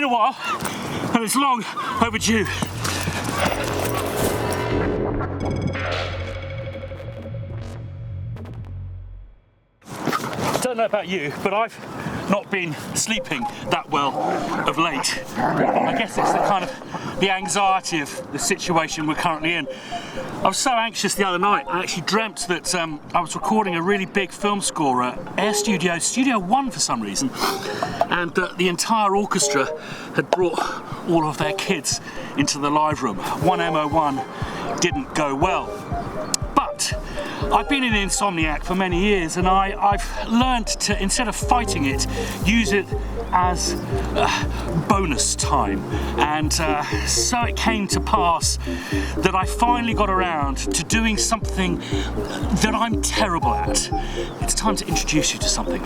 been a while, and it's long overdue. I don't know about you, but I've not been sleeping that well of late. I guess it's the anxiety of the situation we're currently in. I was so anxious the other night, I actually dreamt that I was recording a really big film score at Air Studio 1 for some reason, and the entire orchestra had brought all of their kids into the live room. 1MO1 didn't go well. But I've been an insomniac for many years, and I've learned to, instead of fighting it, use it as bonus time. And so it came to pass that I finally got around to doing something that I'm terrible at. It's time to introduce you to something.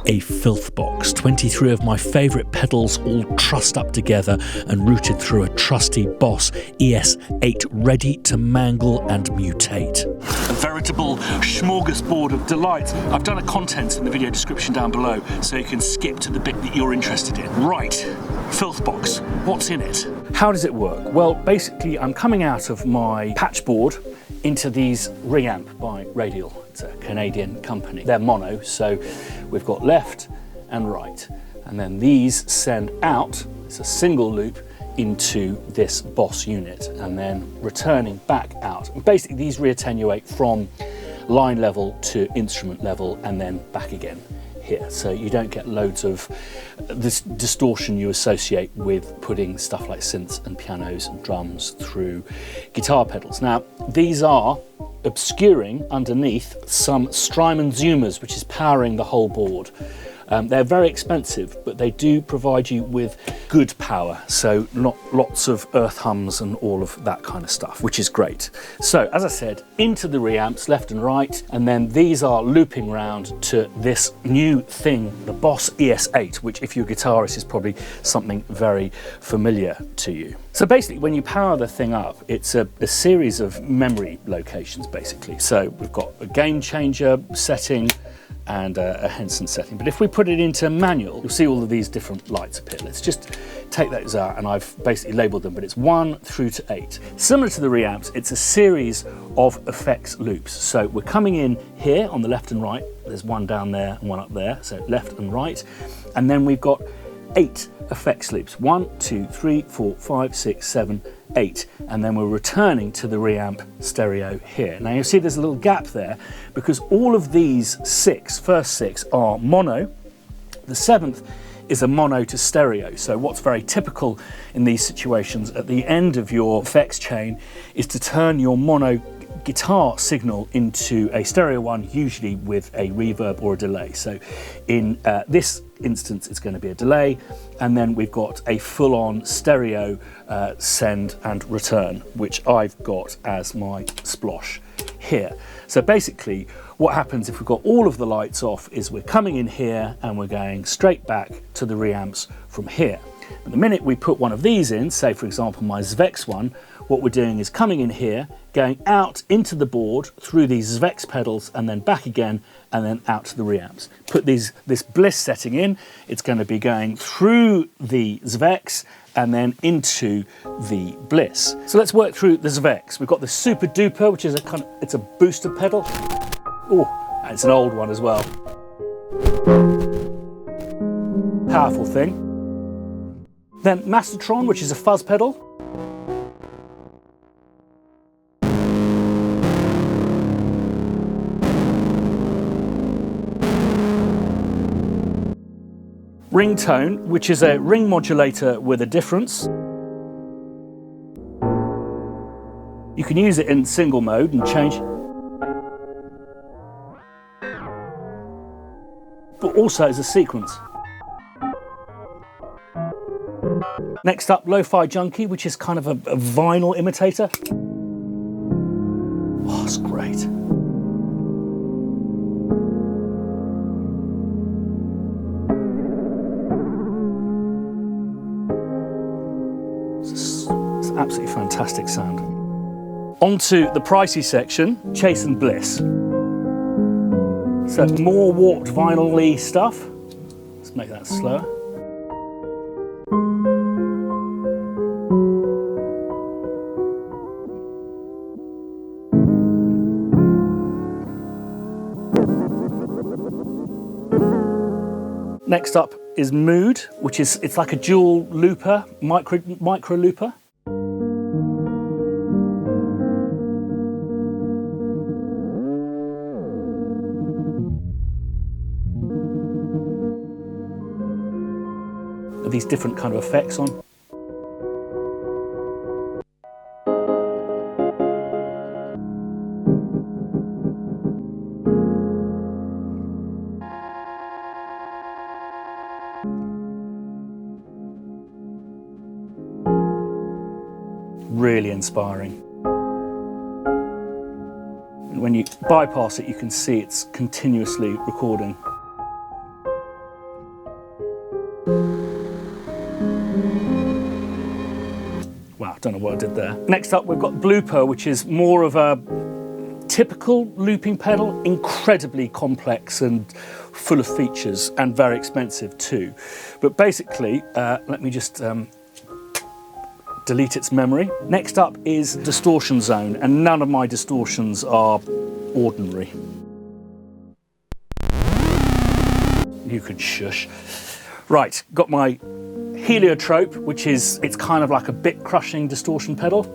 A Filth Box, 23 of my favourite pedals all trussed up together and routed through a trusty Boss ES8 ready to mangle and mutate. A veritable smorgasbord of delights. I've done a contents in the video description down below, so you can skip to the bit that you're interested in. Right, Filth Box, what's in it? How does it work? Well, basically I'm coming out of my patchboard into these ring amp by Radial. It's a Canadian company. They're mono, so we've got left and right. And then these send out, it's a single loop, into this Boss unit, and then returning back out. Basically these reattenuate from line level to instrument level and then back again here. So you don't get loads of this distortion you associate with putting stuff like synths and pianos and drums through guitar pedals. Now these are obscuring underneath some Strymon Zoomers, which is powering the whole board. They're very expensive, but they do provide you with good power, so not lots of earth hums and all of that kind of stuff, which is great. So, as I said, into the reamps, left and right, and then these are looping round to this new thing, the Boss ES8, which if you're a guitarist is probably something very familiar to you. So basically, when you power the thing up, it's a series of memory locations, basically. So we've got a game changer setting, and a Henson setting. But if we put it into manual, you'll see all of these different lights appear. Let's just take those out, and I've basically labeled them, but it's 1 through to 8. Similar to the reamps, it's a series of effects loops. So we're coming in here on the left and right. There's one down there and one up there, so left and right. And then we've got 8 effects loops. 1, 2, 3, 4, 5, 6, 7, 8, and then we're returning to the reamp stereo here. Now you'll see there's a little gap there because all of these first six are mono. The 7th is a mono to stereo. So what's very typical in these situations at the end of your effects chain is to turn your mono guitar signal into a stereo one, usually with a reverb or a delay. So in this instance it's going to be a delay, and then we've got a full-on stereo send and return, which I've got as my splosh here. So basically what happens if we've got all of the lights off is we're coming in here and we're going straight back to the reamps from here. And the minute we put one of these in, say for example my Zvex one, what we're doing is coming in here, going out into the board through these Zvex pedals and then back again and then out to the reamps. Put this Bliss setting in, it's going to be going through the Zvex and then into the Bliss. So let's work through the Zvex. We've got the Super Duper, which is it's a booster pedal. Oh, and it's an old one as well. Powerful thing. Then Mastertron, which is a fuzz pedal. Ringtone, which is a ring modulator with a difference. You can use it in single mode and change, but also as a sequence. Next up, Lo-Fi Junkie, which is kind of a vinyl imitator. Oh, it's great. It's absolutely fantastic sound. Onto the pricey section, Chase and Bliss. So more warped vinyl-y stuff. Let's make that slower. Next up is mood, which is, it's like a dual looper, micro looper. These different kind of effects on. Really inspiring. When you bypass it, you can see it's continuously recording. Wow, don't know what I did there. Next up, we've got blooper, which is more of a typical looping pedal, incredibly complex and full of features and very expensive too. But basically, let me just delete its memory. Next up is distortion zone, and none of my distortions are ordinary. You could shush. Right, got my heliotrope, which is, it's kind of like a bit crushing distortion pedal.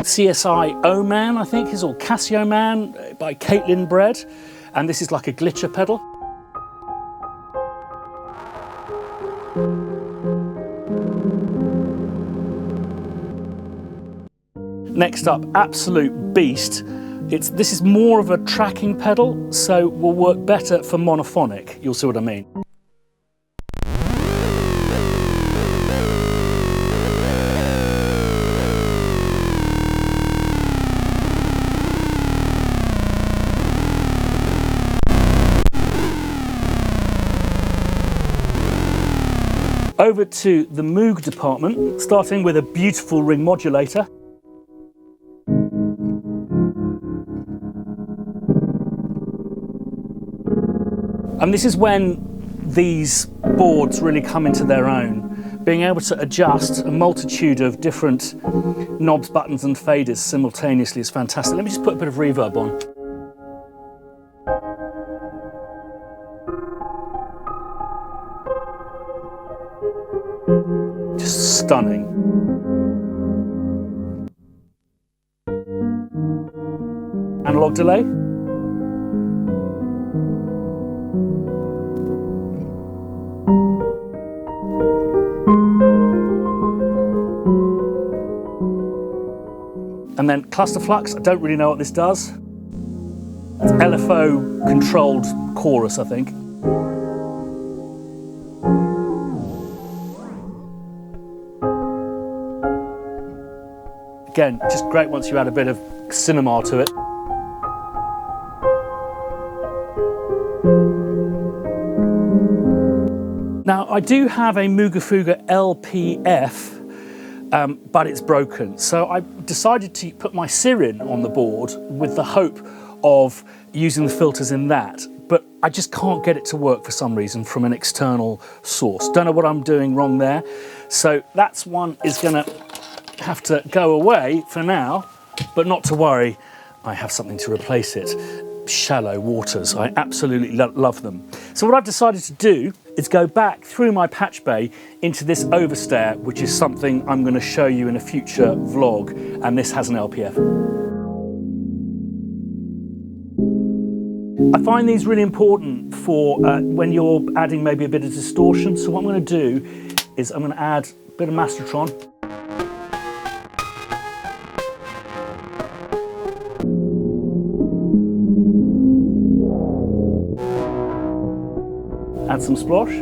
CSI O-Man, I think, is, or Casio Man by Caitlin Bread, and this is like a glitcher pedal. Next up, Absolute Beast. This is more of a tracking pedal, so will work better for monophonic. You'll see what I mean. Over to the Moog department, starting with a beautiful ring modulator. And this is when these boards really come into their own. Being able to adjust a multitude of different knobs, buttons and faders simultaneously is fantastic. Let me just put a bit of reverb on. Just stunning. Analog delay. And then cluster flux, I don't really know what this does. It's LFO controlled chorus, I think. Again, just great once you add a bit of cinema to it. Now, I do have a Mooga LPF, but it's broken. So I decided to put my Sirin on the board with the hope of using the filters in that, but I just can't get it to work for some reason from an external source. Don't know what I'm doing wrong there. So that's one is gonna have to go away for now, but not to worry, I have something to replace it. Shallow waters, I absolutely love them. So what I've decided to do is go back through my patch bay into this overstair, which is something I'm going to show you in a future vlog, and this has an LPF. I find these really important for when you're adding maybe a bit of distortion. So what I'm going to do is I'm going to add a bit of Mastertron. Add some splosh.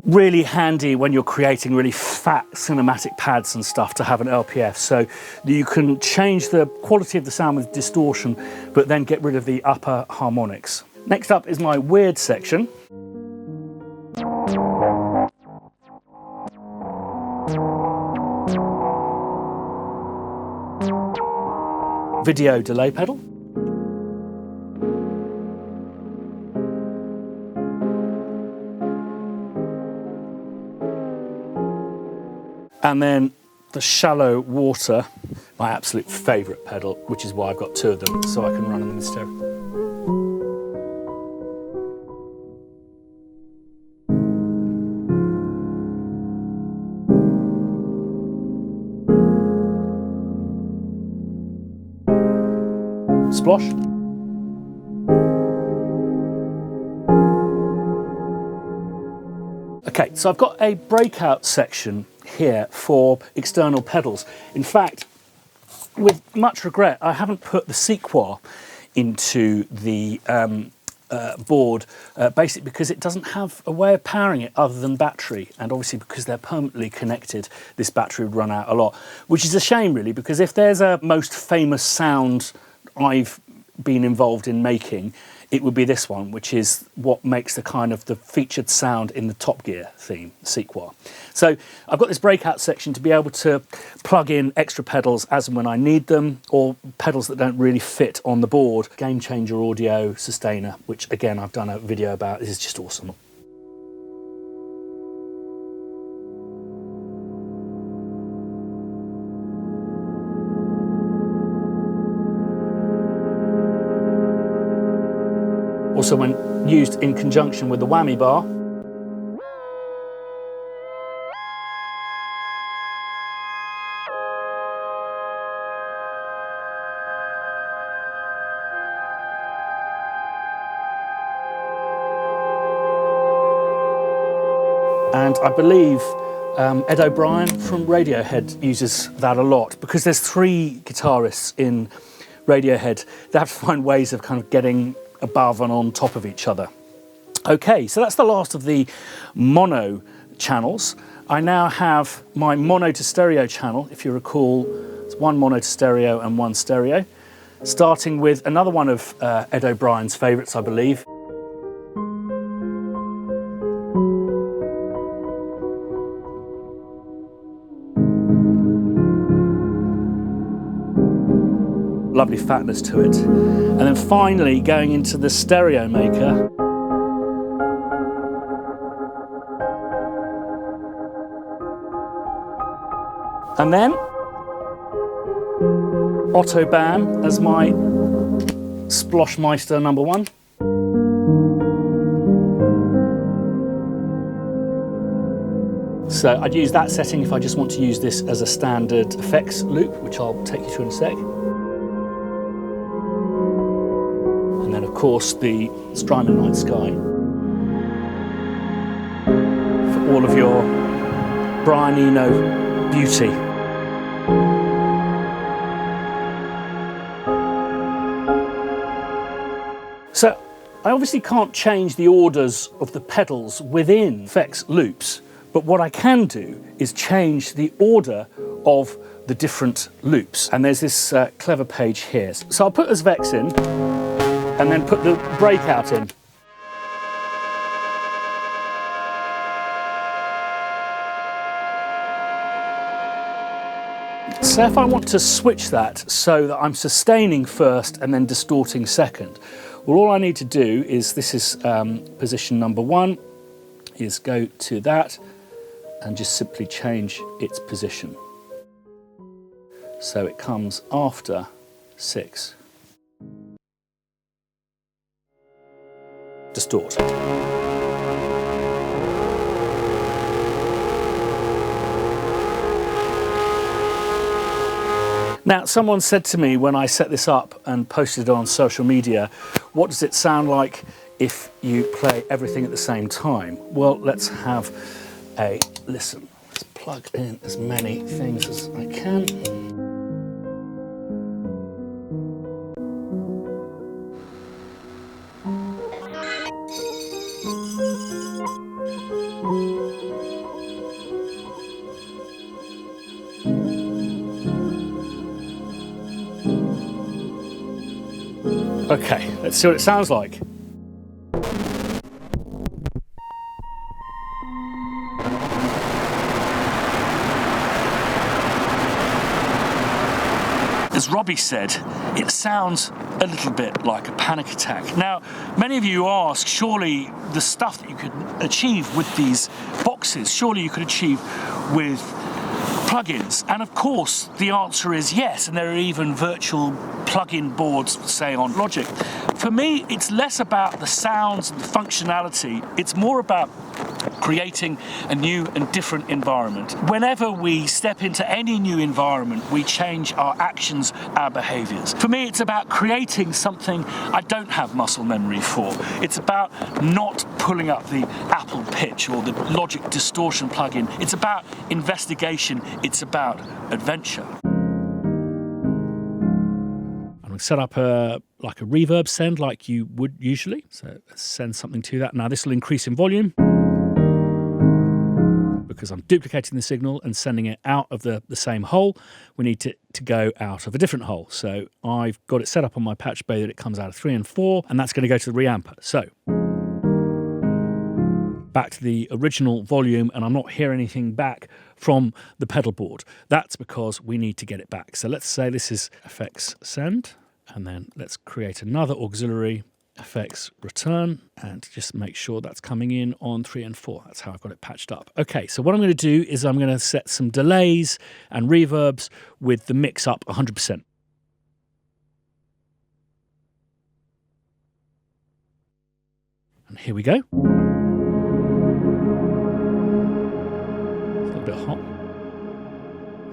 Really handy when you're creating really fat cinematic pads and stuff to have an LPF, so you can change the quality of the sound with distortion, but then get rid of the upper harmonics. Next up is my weird section. video delay pedal. And then the shallow water, my absolute favourite pedal, which is why I've got two of them, so I can run them in stereo. Splosh. Okay, so I've got a breakout section here for external pedals. In fact, with much regret, I haven't put the Sequoia into the board, basically because it doesn't have a way of powering it other than battery, and obviously because they're permanently connected, this battery would run out a lot, which is a shame really, because if there's a most famous sound I've been involved in making, it would be this one, which is what makes the kind of the featured sound in the Top Gear theme, Sequoia. So I've got this breakout section to be able to plug in extra pedals as and when I need them, or pedals that don't really fit on the board. Game Changer Audio Sustainer, which again I've done a video about. This is just awesome. Also, when used in conjunction with the whammy bar, and I believe Ed O'Brien from Radiohead uses that a lot, because there's three guitarists in Radiohead. They have to find ways of kind of getting above and on top of each other. Okay, so that's the last of the mono channels. I now have my mono to stereo channel. If you recall, it's one mono to stereo and one stereo, starting with another one of Ed O'Brien's favourites, I believe. Lovely fatness to it. And then finally going into the stereo maker. And then Autobahn as my Sploshmeister number one. So I'd use that setting if I just want to use this as a standard effects loop, which I'll take you through in a sec. And then of course the Strymon Night Sky for all of your Brian Eno beauty. So I obviously can't change the orders of the pedals within effects loops, but what I can do is change the order of the different loops. And there's this clever page here. So I'll put as Vex in, and then put the breakout in. So if I want to switch that so that I'm sustaining first and then distorting second, well, all I need to do is, this is position number one, is go to that and just simply change its position. So it comes after 6. Distort. Now, someone said to me when I set this up and posted it on social media, what does it sound like if you play everything at the same time? Well, let's have a listen. Let's plug in as many things as I can. Okay, let's see what it sounds like. as Robbie said, it sounds a little bit like a panic attack. Now, many of you ask, surely the stuff that you could achieve with these boxes, surely you could achieve with plugins, and of course the answer is yes, and there are even virtual plug-in boards, say on Logic. For me, it's less about the sounds and the functionality, it's more about creating a new and different environment. Whenever we step into any new environment, we change our actions, our behaviors. For me, it's about creating something I don't have muscle memory for. It's about not pulling up the Apple pitch or the Logic distortion plugin. It's about investigation. It's about adventure. I'm going to set up like a reverb send like you would usually. So let's send something to that. Now this will increase in volume, because I'm duplicating the signal and sending it out of the same hole. We need it to go out of a different hole. So I've got it set up on my patch bay that it comes out of 3 and 4, and that's going to go to the reamper. So back to the original volume, and I'm not hearing anything back from the pedal board. That's because we need to get it back. So let's say this is effects send, and then let's create another auxiliary effects return and just make sure that's coming in on 3 and 4. That's how I've got it patched up. Okay, so what I'm going to do is I'm going to set some delays and reverbs with the mix up 100%. And here we go. It's a little bit hot.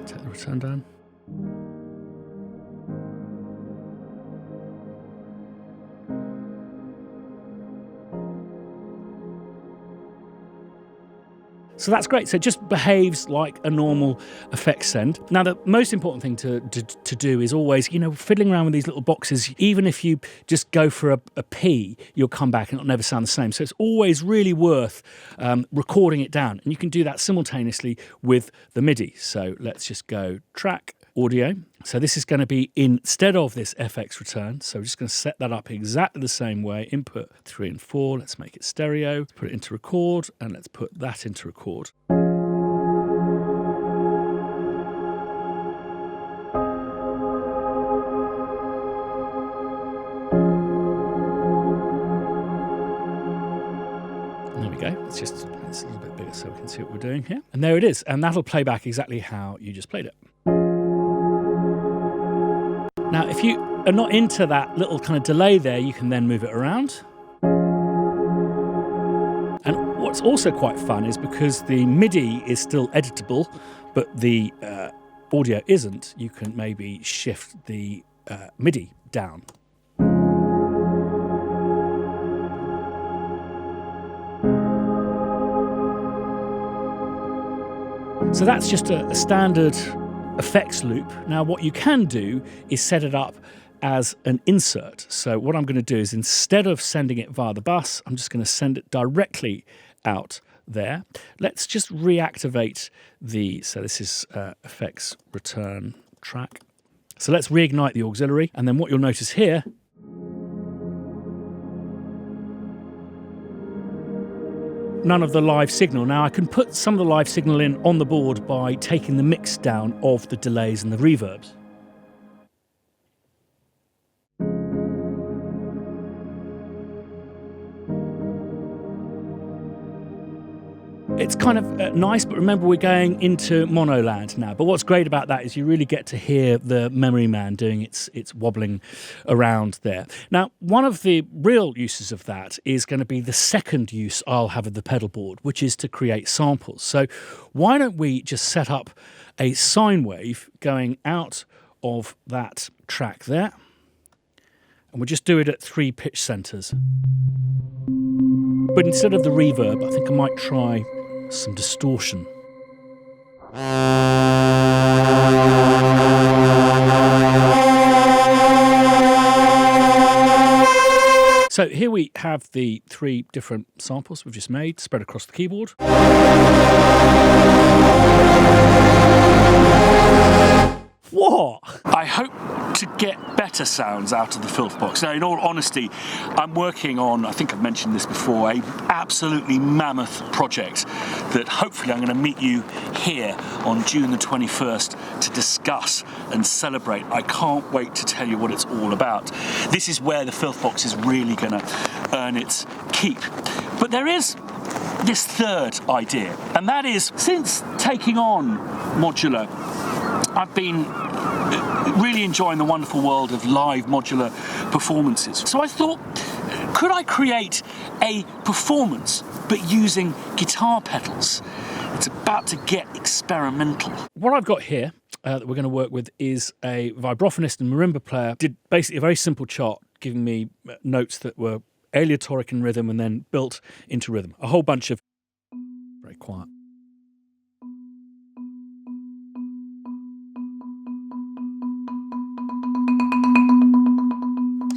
Take the return down. So that's great. So it just behaves like a normal effects send. Now, the most important thing to do is always, fiddling around with these little boxes. Even if you just go for a P, you'll come back and it'll never sound the same. So it's always really worth recording it down. And you can do that simultaneously with the MIDI. So let's just go track, audio. So this is going to be instead of this FX return. So we're just going to set that up exactly the same way. Input 3 and 4. Let's make it stereo. Put it into record, and let's put that into record. There we go. It's a little bit bigger so we can see what we're doing here. And there it is. And that'll play back exactly how you just played it. Now, if you are not into that little kind of delay there, you can then move it around. And what's also quite fun is because the MIDI is still editable, but the audio isn't, you can maybe shift the MIDI down. So that's just a standard effects loop. Now what you can do is set it up as an insert. So what I'm going to do is, instead of sending it via the bus, I'm just going to send it directly out there. Let's just reactivate so this is effects return track. So let's reignite the auxiliary, and then what you'll notice here none of the live signal. Now I can put some of the live signal in on the board by taking the mix down of the delays and the reverbs. It's kind of nice, but remember we're going into mono land now. But what's great about that is you really get to hear the memory man doing its wobbling around there. Now, one of the real uses of that is going to be the second use I'll have of the pedal board, which is to create samples. So why don't we just set up a sine wave going out of that track there, and we'll just do it at 3 pitch centers. But instead of the reverb, I think I might try some distortion. So here we have the 3 different samples we've just made spread across the keyboard. What? I hope to get better sounds out of the Filth Box. Now, in all honesty, I'm working on, I think I've mentioned this before, a absolutely mammoth project that hopefully I'm going to meet you here on June the 21st to discuss and celebrate. I can't wait to tell you what it's all about. This is where the Filth Box is really going to earn its keep. But there is this third idea, and that is, since taking on modular, I've been really enjoying the wonderful world of live modular performances. So I thought, could I create a performance but using guitar pedals? It's about to get experimental. What I've got here that we're going to work with is a vibraphonist and marimba player. Did basically a very simple chart, giving me notes that were aleatoric in rhythm and then built into rhythm. A whole bunch of very quiet.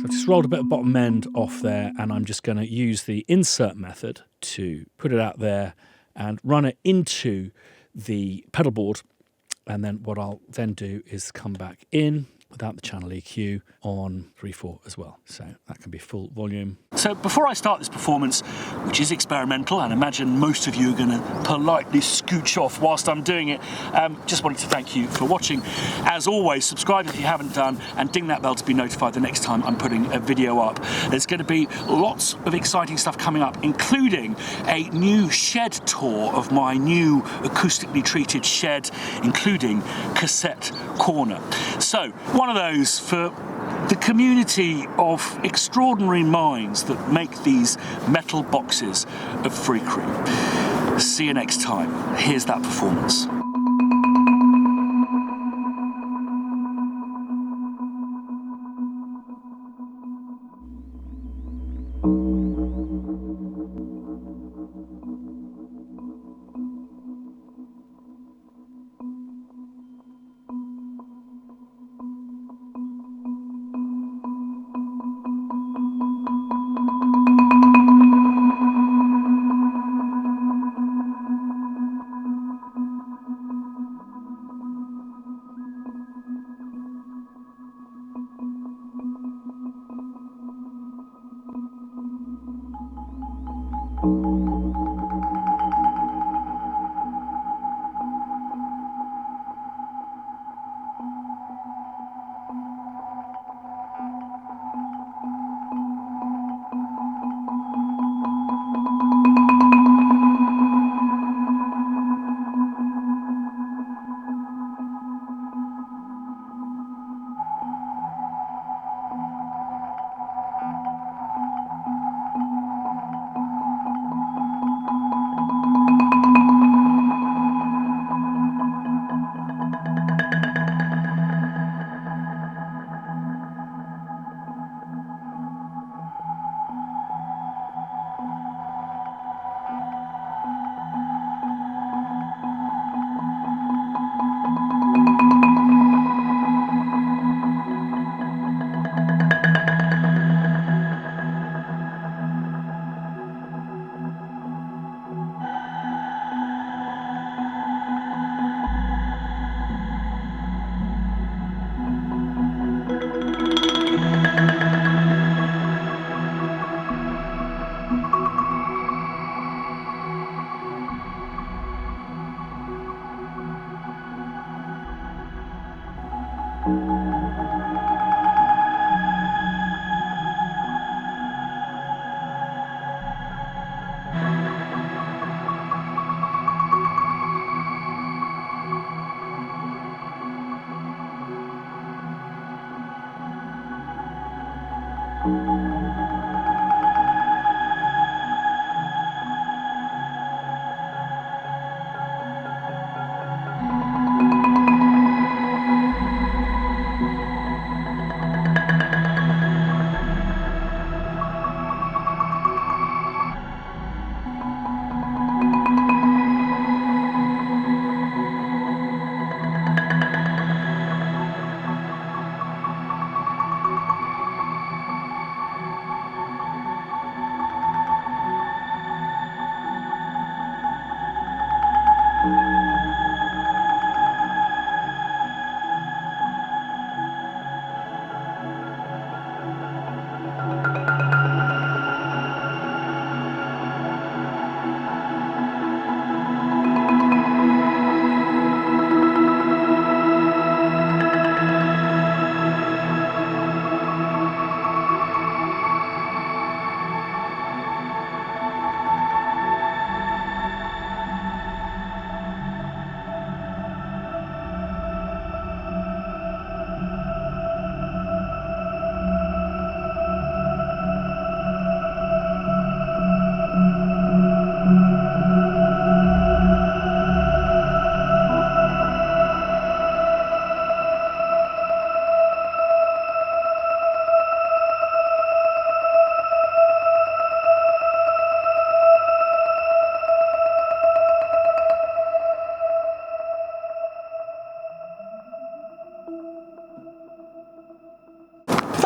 I've just rolled a bit of bottom end off there, and I'm just going to use the insert method to put it out there and run it into the pedal board. And then what I'll then do is come back in without the channel EQ on 3/4 as well. So that can be full volume. So before I start this performance, which is experimental, and imagine most of you are going to politely scooch off whilst I'm doing it, just wanted to thank you for watching. As always, subscribe if you haven't done, and ding that bell to be notified the next time I'm putting a video up. There's going to be lots of exciting stuff coming up, including a new shed tour of my new acoustically treated shed, including Cassette Corner. So, one of those for the community of extraordinary minds that make these metal boxes of freakery. See you next time. Here's that performance.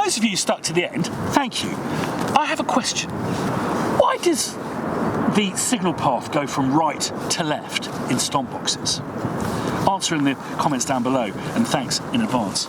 those of you who stuck to the end, thank you. I have a question. Why does the signal path go from right to left in stompboxes? Answer in the comments down below, and thanks in advance.